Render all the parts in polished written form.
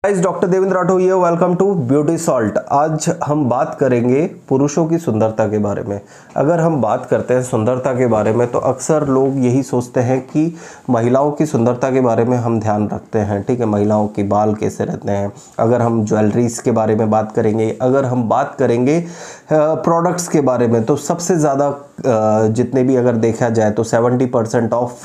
Guys, doctor Devendra Rathore ये welcome to beauty salt. आज हम बात करेंगे पुरुषों की सुंदरता के बारे में। अगर हम बात करते हैं सुंदरता के बारे में तो अक्सर लोग यही सोचते हैं कि महिलाओं की सुंदरता के बारे में हम ध्यान रखते हैं, ठीक है, महिलाओं के बाल कैसे रहते हैं। अगर हम ज्वेलरीज के बारे में बात करेंगे, अगर हम बात करेंगे प्रोडक्ट्स के बारे में, तो सबसे ज़्यादा जितने भी अगर देखा जाए तो 70% ऑफ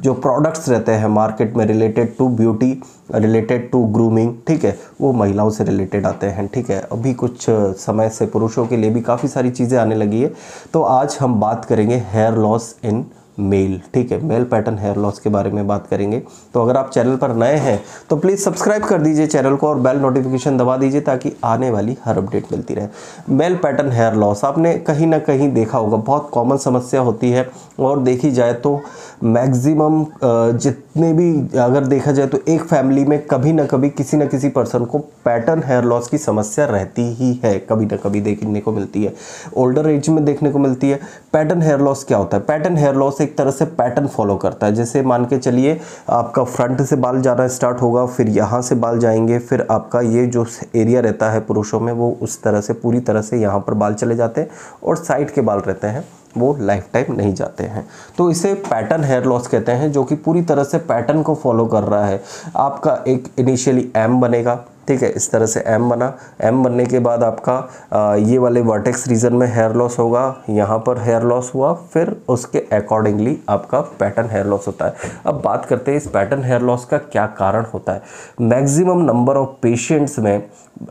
जो प्रोडक्ट्स रहते हैं मार्केट में related to beauty, related to grooming, ठीक है, वो महिलाओं से रिलेटेड आते हैं। ठीक है, अभी कुछ समय से पुरुषों के लिए भी काफ़ी सारी चीज़ें आने लगी है। तो आज हम बात करेंगे हेयर लॉस इन मेल, ठीक है, मेल पैटर्न हेयर लॉस के बारे में बात करेंगे। तो अगर आप चैनल पर नए हैं तो प्लीज़ सब्सक्राइब कर दीजिए चैनल को और बेल नोटिफिकेशन दबा दीजिए ताकि आने वाली हर अपडेट मिलती रहे। मेल पैटर्न हेयर लॉस आपने कहीं ना कहीं देखा होगा, बहुत कॉमन समस्या होती है और देखी जाए तो मैक्सिमम जितने भी अगर देखा जाए तो एक फैमिली में कभी ना कभी किसी न किसी पर्सन को पैटर्न हेयर लॉस की समस्या रहती ही है, कभी ना कभी देखने को मिलती है, ओल्डर एज में देखने को मिलती है। पैटर्न हेयर लॉस क्या होता है? पैटर्न हेयर लॉस एक तरह से पैटर्न फॉलो करता है। जैसे मान के चलिए आपका फ्रंट से बाल जाना स्टार्ट होगा, फिर यहाँ से बाल जाएंगे, फिर आपका ये जो एरिया रहता है पुरुषों में वो उस तरह से पूरी तरह से यहाँ पर बाल चले जाते हैं और साइड के बाल रहते हैं वो लाइफ टाइम नहीं जाते हैं। तो इसे पैटर्न हेयर लॉस कहते हैं, जो कि पूरी तरह से पैटर्न को फॉलो कर रहा है। आपका एक इनिशियली एम बनेगा, ठीक है, इस तरह से एम बना, एम बनने के बाद आपका ये वाले वर्टेक्स रीजन में हेयर लॉस होगा, यहाँ पर हेयर लॉस हुआ, फिर उसके अकॉर्डिंगली आपका पैटर्न हेयर लॉस होता है। अब बात करते हैं इस पैटर्न हेयर लॉस का क्या कारण होता है। मैक्सिमम नंबर ऑफ पेशेंट्स में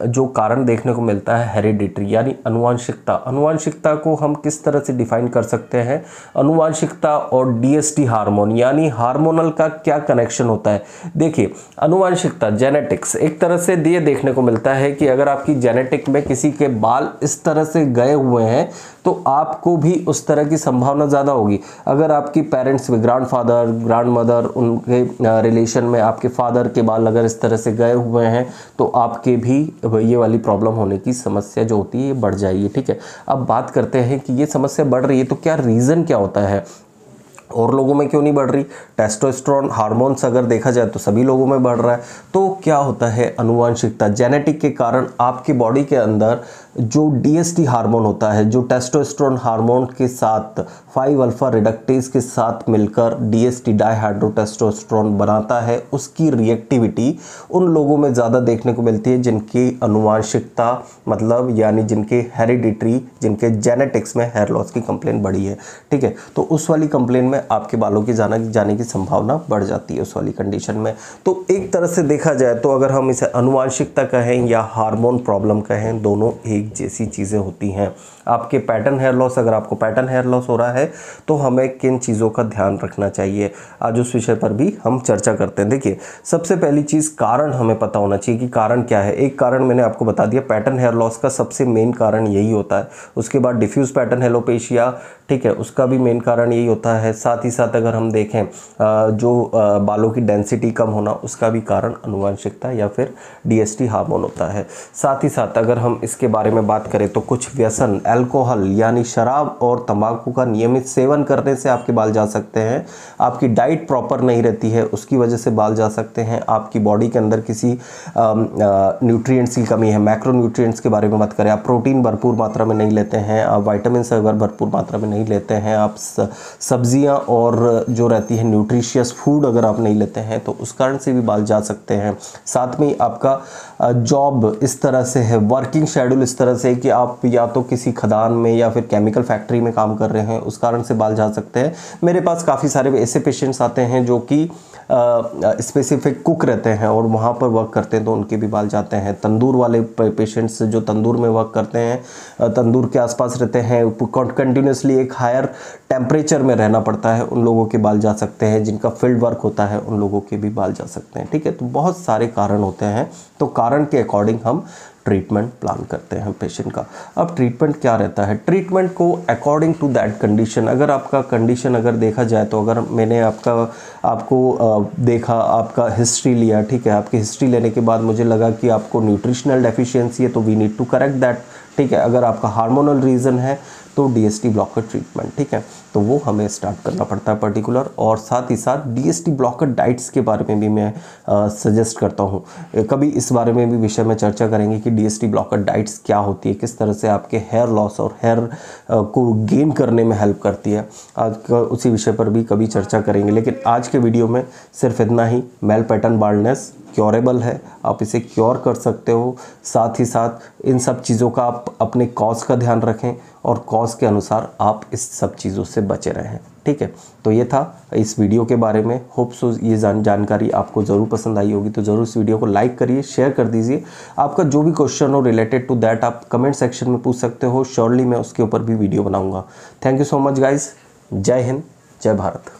जो कारण देखने को मिलता है हेरिडिटरी यानी अनुवांशिकता। अनुवांशिकता को हम किस तरह से डिफाइन कर सकते हैं? अनुवांशिकता और डीएसटी हार्मोन यानी हार्मोनल का क्या कनेक्शन होता है? देखिए, अनुवांशिकता जेनेटिक्स एक तरह से ये देखने को मिलता है कि अगर आपकी जेनेटिक में किसी के बाल इस तरह से गए हुए हैं तो आपको भी उस तरह की संभावना ज़्यादा होगी। अगर आपकी पेरेंट्स में ग्रैंडफादर, ग्रैंडमदर, उनके रिलेशन में आपके फादर के बाल अगर इस तरह से गए हुए हैं तो आपके भी ये वाली प्रॉब्लम होने की समस्या जो होती है ये बढ़ जाएगी। ठीक है, अब बात करते हैं कि ये समस्या बढ़ रही है तो क्या रीज़न क्या होता है और लोगों में क्यों नहीं बढ़ रही? टेस्टोस्टेरोन हार्मोन्स अगर देखा जाए तो सभी लोगों में बढ़ रहा है। तो क्या होता है? अनुवांशिकता, जेनेटिक के कारण आपकी बॉडी के अंदर जो डीएसटी हार्मोन होता है, जो टेस्टोस्टेरोन हार्मोन के साथ 5 अल्फा रिडक्टेज के साथ मिलकर डीएसटी डाइहाइड्रोटेस्टोस्टेरोन बनाता है, उसकी रिएक्टिविटी उन लोगों में ज़्यादा देखने को मिलती है जिनकी अनुवांशिकता मतलब यानी जिनके हेरिडिटरी, जिनके जेनेटिक्स में हेयर लॉस की कंप्लेन बढ़ी है। ठीक है, तो उस वाली कंप्लेन में आपके बालों की जाने की संभावना बढ़ जाती है उस वाली कंडीशन में। तो एक तरह से देखा जाए तो अगर हम इसे अनुवांशिकता कहें या हार्मोन प्रॉब्लम कहें, दोनों एक जैसी चीज़ें होती हैं। आपके पैटर्न हेयर लॉस, अगर आपको पैटर्न हेयर लॉस हो रहा है तो हमें किन चीज़ों का ध्यान रखना चाहिए, आज उस विषय पर भी हम चर्चा करते हैं। देखिए, सबसे पहली चीज़ कारण हमें पता होना चाहिए कि कारण क्या है। एक कारण मैंने आपको बता दिया, पैटर्न हेयर लॉस का सबसे मेन कारण यही होता है। उसके बाद डिफ्यूज पैटर्न एलोपेशिया, ठीक है, उसका भी मेन कारण यही होता है। साथ ही साथ अगर हम देखें जो बालों की डेंसिटी कम होना, उसका भी कारण अनुवांशिकता या फिर डीएसटी हार्मोन होता है। साथ ही साथ अगर हम इसके बारे में बात करें तो कुछ व्यसन, अल्कोहल यानी शराब और तंबाकू का नियमित सेवन करने से आपके बाल जा सकते हैं। आपकी डाइट प्रॉपर नहीं रहती है, उसकी वजह से बाल जा सकते हैं। आपकी बॉडी के अंदर किसी न्यूट्रिएंट्स की कमी है, मैक्रो न्यूट्रिएंट्स के बारे में बात करें, आप प्रोटीन भरपूर मात्रा में नहीं लेते हैं, आप विटामिन अगर भरपूर मात्रा में नहीं लेते हैं, आप सब्जियां और जो रहती है न्यूट्रिशियस फूड अगर आप नहीं लेते हैं तो उस कारण से भी बाल जा सकते हैं। साथ में आपका जॉब इस तरह से है, वर्किंग शेड्यूल इस तरह से है कि आप या तो किसी खदान में या फिर केमिकल फैक्ट्री में काम कर रहे हैं, उस कारण से बाल जा सकते हैं। मेरे पास काफ़ी सारे ऐसे पेशेंट्स आते हैं जो कि स्पेसिफिक कुक रहते हैं और वहाँ पर वर्क करते हैं तो उनके भी बाल जाते हैं। तंदूर वाले पेशेंट्स जो तंदूर में वर्क करते हैं, तंदूर के आसपास रहते हैं, कंटिन्यूसली एक हायर टेम्परेचर में रहना पड़ता है, उन लोगों के बाल जा सकते हैं। जिनका फील्ड वर्क होता है उन लोगों के भी बाल जा सकते हैं। ठीक है, तो बहुत सारे कारण होते हैं, तो कारण के अकॉर्डिंग हम ट्रीटमेंट प्लान करते हैं पेशेंट का। अब ट्रीटमेंट क्या रहता है? ट्रीटमेंट को अकॉर्डिंग टू दैट कंडीशन, अगर आपका कंडीशन अगर देखा जाए तो अगर मैंने आपको देखा, आपका हिस्ट्री लिया, ठीक है, आपकी हिस्ट्री लेने के बाद मुझे लगा कि आपको न्यूट्रिशनल डेफिशिएंसी है तो we need to correct that. ठीक है, अगर आपका हार्मोनल रीज़न है तो डीएसटी ब्लॉकर ट्रीटमेंट, ठीक है, तो वो हमें स्टार्ट करना पड़ता है पर्टिकुलर। और साथ ही साथ डीएसटी ब्लॉकर डाइट्स के बारे में भी मैं सजेस्ट करता हूँ। कभी इस बारे में भी विषय में चर्चा करेंगे कि डीएसटी ब्लॉकर डाइट्स क्या होती है, किस तरह से आपके हेयर लॉस और हेयर को गेन करने में हेल्प करती है। आज उसी विषय पर भी कभी चर्चा करेंगे, लेकिन आज के वीडियो में सिर्फ इतना ही। मेल पैटर्न बाल्डनेस क्योरेबल है, आप इसे क्योर कर सकते हो। साथ ही साथ इन सब चीज़ों का आप अपने कॉज का ध्यान रखें और कॉज के अनुसार आप इस सब चीज़ों से बचे रहें, ठीक है। तो ये था इस वीडियो के बारे में। होप सो ये जानकारी आपको ज़रूर पसंद आई होगी, तो ज़रूर इस वीडियो को लाइक करिए, शेयर कर दीजिए। आपका जो भी क्वेश्चन हो रिलेटेड टू दैट आप कमेंट सेक्शन में पूछ सकते हो, श्योरली मैं उसके ऊपर भी वीडियो बनाऊंगा। Thank you so much guys. जय हिंद, जय भारत।